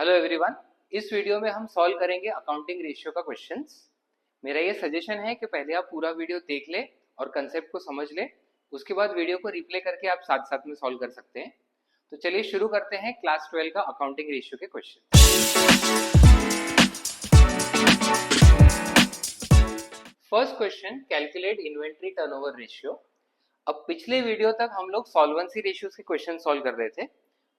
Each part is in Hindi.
Hello everyone. इस वीडियो में हम सॉल्व करेंगे अकाउंटिंग रेशियो का क्वेश्चंस। मेरा ये सजेशन है कि पहले आप पूरा वीडियो देख ले और कंसेप्ट को समझ ले, उसके बाद वीडियो को रिप्ले करके आप साथ साथ में सॉल्व कर सकते हैं। तो चलिए शुरू करते हैं क्लास 12 का अकाउंटिंग रेशियो के question. First question, calculate inventory turnover ratio. अब पिछले वीडियो तक हम लोग सॉल्वेंसी रेशियोज के क्वेश्चन सॉल्व कर रहे थे।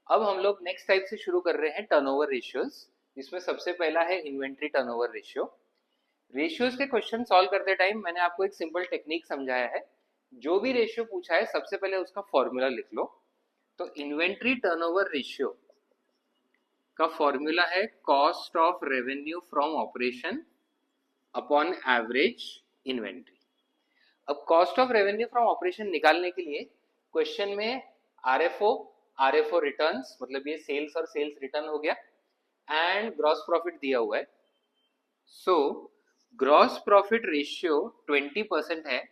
अब हम लोग नेक्स्ट टाइप से शुरू कर रहे हैं टर्नओवर रेशियोज, जिसमें सबसे पहला है इन्वेंट्री टर्नओवर रेशियो। रेशियोज के क्वेश्चन सॉल्व करते टाइम मैंने आपको एक सिंपल टेक्निक समझाया है। जो भी रेशियो पूछा है सबसे पहले उसका फॉर्मूला लिख लो। तो इन्वेंट्री टर्नओवर रेशियो का फॉर्मूला है cost of revenue from operation upon average inventory. अब cost of revenue from operation निकालने के लिए क्वेश्चन में आरएफओ रिटर्न्स, मतलब ये सेल्स और सेल्स रिटर्न हो गया, एंड ग्रॉस प्रॉफिट दिया हुआ है। सो ग्रॉस प्रॉफिट रेशियो 20% है,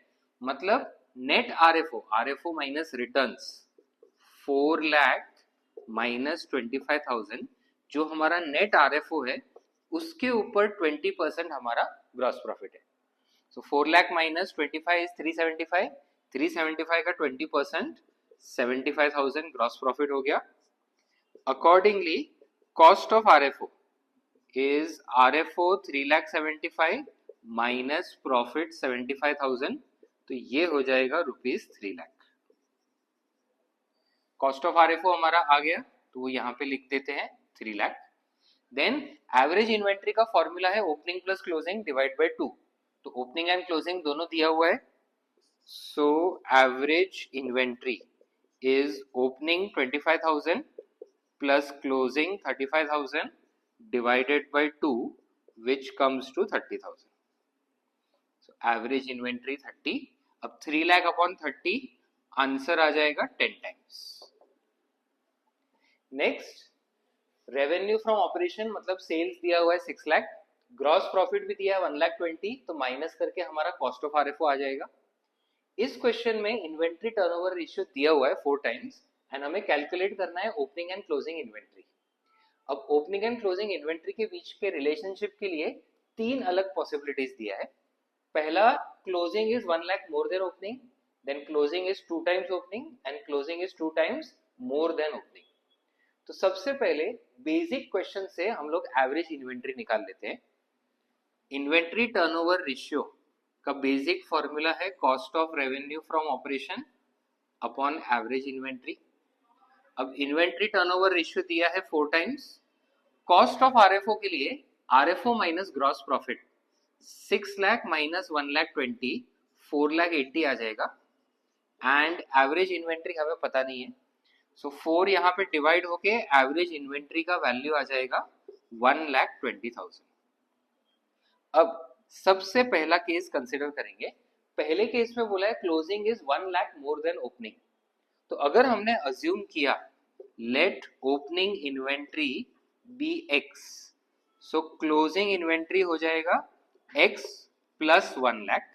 मतलब net RFO minus returns 4 lakh minus 25,000, जो हमारा नेट आरएफओ है उसके ऊपर 20% हमारा ग्रॉस प्रॉफिट है। सो 4 लाख माइनस 25 इज 375 का 20% 75,000 ग्रॉस प्रॉफिट हो गया। Accordingly cost of RFO is RFO 3,75,000 minus profit 75,000, तो ये हो जाएगा ₹3 लाख। कॉस्ट ऑफ आरएफओ हमारा आ गया, तो वो यहाँ पे लिख देते हैं 3 लाख। देन एवरेज इन्वेंट्री का फॉर्मूला है opening plus closing divide by 2। तो ओपनिंग एंड क्लोजिंग दोनों दिया हुआ है। So average inventory is opening 25,000 plus closing 35,000 divided by 2, which comes to 30,000. So average inventory 30. अब 3 लाख अपॉन 30 आंसर आ जाएगा 10 times. Next, revenue from operation मतलब सेल्स दिया हुआ है 6 लाख, ग्रॉस प्रॉफिट भी दिया है 1,20,000, तो माइनस करके हमारा कॉस्ट ऑफ आरएफओ आ जाएगा। इस क्वेश्चन में इन्वेंट्री टर्नओवर रेशियो दिया हुआ है 4 टाइम्स एंड हमें कैलकुलेट करना है ओपनिंग एंड क्लोजिंग इन्वेंट्री। अब ओपनिंग एंड क्लोजिंग इन्वेंट्री के बीच के रिलेशनशिप के लिए 3 अलग पॉसिबिलिटीज दिया है। पहला, closing is 1 lakh more than opening, then closing is 2 times opening and closing is 2 times more than opening. तो सबसे पहले बेसिक क्वेश्चन से हम लोग एवरेज इन्वेंट्री निकाल लेते हैं। इन्वेंट्री टर्नओवर रेशियो का बेसिक फॉर्मूला है cost of revenue from operation upon average inventory. अब इन्वेंट्री टर्नओवर रेशियो दिया है 4 टाइम्स। कॉस्ट ऑफ आरएफओ के लिए RFO minus gross profit 6 lakh minus 1,20,000 4,80,000 आ जाएगा, एंड एवरेज इन्वेंट्री हमें पता नहीं है। सो 4 यहाँ पे डिवाइड होके एवरेज इन्वेंट्री का वैल्यू आ जाएगा 1,20,000। अब सबसे पहला केस कंसिडर करेंगे। पहले केस में बोला है closing is 1 lakh more than opening. तो अगर हमने अज्यूम किया let opening inventory be x, so closing inventory हो जाएगा x प्लस 1 लाख।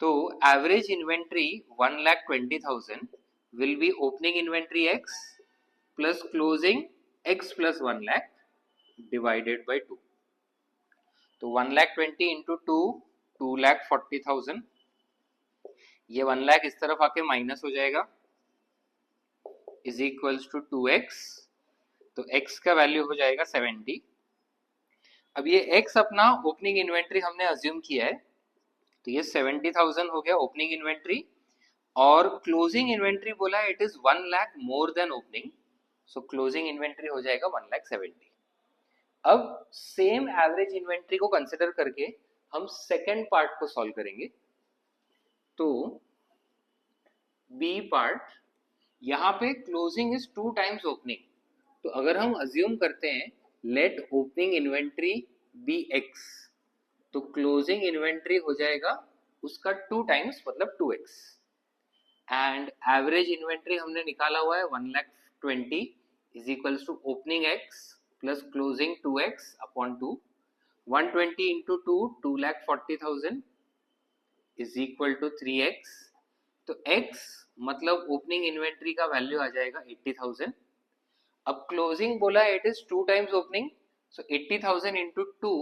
तो average inventory 1,20,000 will be opening inventory x plus closing x plus 1 lakh divided by 2। तो 1,20,000 इंटू 2 2,40,000, ये 1 लाख इस तरफ आके माइनस हो जाएगा, इज इक्वल्स टू 2x। तो x का वैल्यू हो जाएगा 70। अब ये x अपना ओपनिंग इन्वेंट्री हमने अज्यूम किया है, तो ये 70,000 हो गया ओपनिंग इन्वेंट्री, और क्लोजिंग इन्वेंट्री बोला it is 1 lakh more than opening, so closing inventory हो जाएगा 1,70,000। अब सेम एवरेज इन्वेंट्री को कंसिडर करके हम सेकेंड पार्ट को सॉल्व करेंगे। तो बी पार्ट, यहाँ पे क्लोजिंग इज 2 टाइम्स ओपनिंग, तो अगर हम अज्यूम करते हैं let opening inventory be x, तो क्लोजिंग इन्वेंट्री हो जाएगा उसका 2 टाइम्स मतलब 2x, एंड एवरेज इन्वेंट्री हमने निकाला हुआ है 1,20,000 is equals to opening x plus closing 2x upon 2। 120 into 2 2,40,000 is equal to 3x। तो x मतलब ओपनिंग इन्वेंट्री का वैल्यू आ जाएगा 80,000। अब क्लोजिंग बोला है it is 2 times opening, so 80,000 into 2,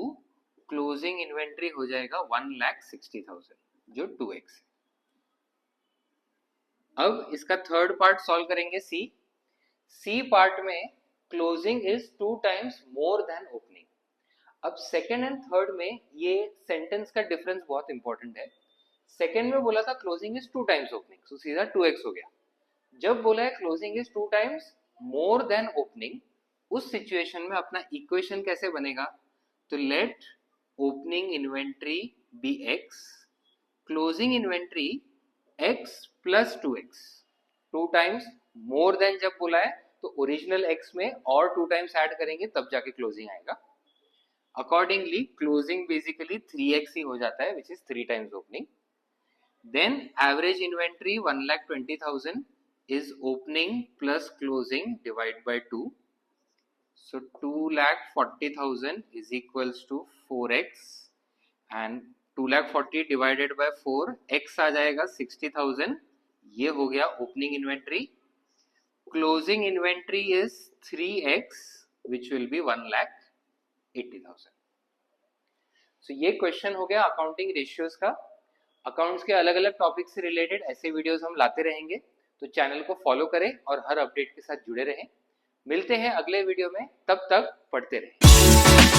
closing inventory हो जाएगा 1,60,000 जो 2x। अब इसका थर्ड पार्ट सॉल्व करेंगे सी पार्ट में closing is 2 times more than opening. अब सेकेंड एंड थर्ड में ये सेंटेंस का डिफरेंस बहुत इंपॉर्टेंट है। सेकेंड में बोला था closing is 2 times opening, so सीधा 2x हो गया। जब बोला है closing is 2 times more than opening, उस सिचुएशन में अपना इक्वेशन कैसे बनेगा? तो let opening inventory be x, closing inventory x plus 2x। 2 times more than जब बोला है तो ओरिजिनल x में और 2 टाइम्स ऐड करेंगे तब जाके क्लोजिंग आएगा। अकॉर्डिंगली क्लोजिंग बेसिकली 3x ही हो जाता है, which is 3 times opening. Then average inventory 1,20,000 is opening plus closing divide by 2, so 2,40,000 is equals to 4x and 2,40,000 divided by 4, x आ जाएगा 60,000, ये हो गया opening inventory. Closing inventory is 3x which will be 1,80,000। सो ये क्वेश्चन हो गया अकाउंटिंग रेशियोज का। अकाउंट्स के अलग अलग टॉपिक से रिलेटेड ऐसे वीडियोस हम लाते रहेंगे, तो चैनल को फॉलो करें और हर अपडेट के साथ जुड़े रहें। मिलते हैं अगले वीडियो में, तब तक पढ़ते रहें।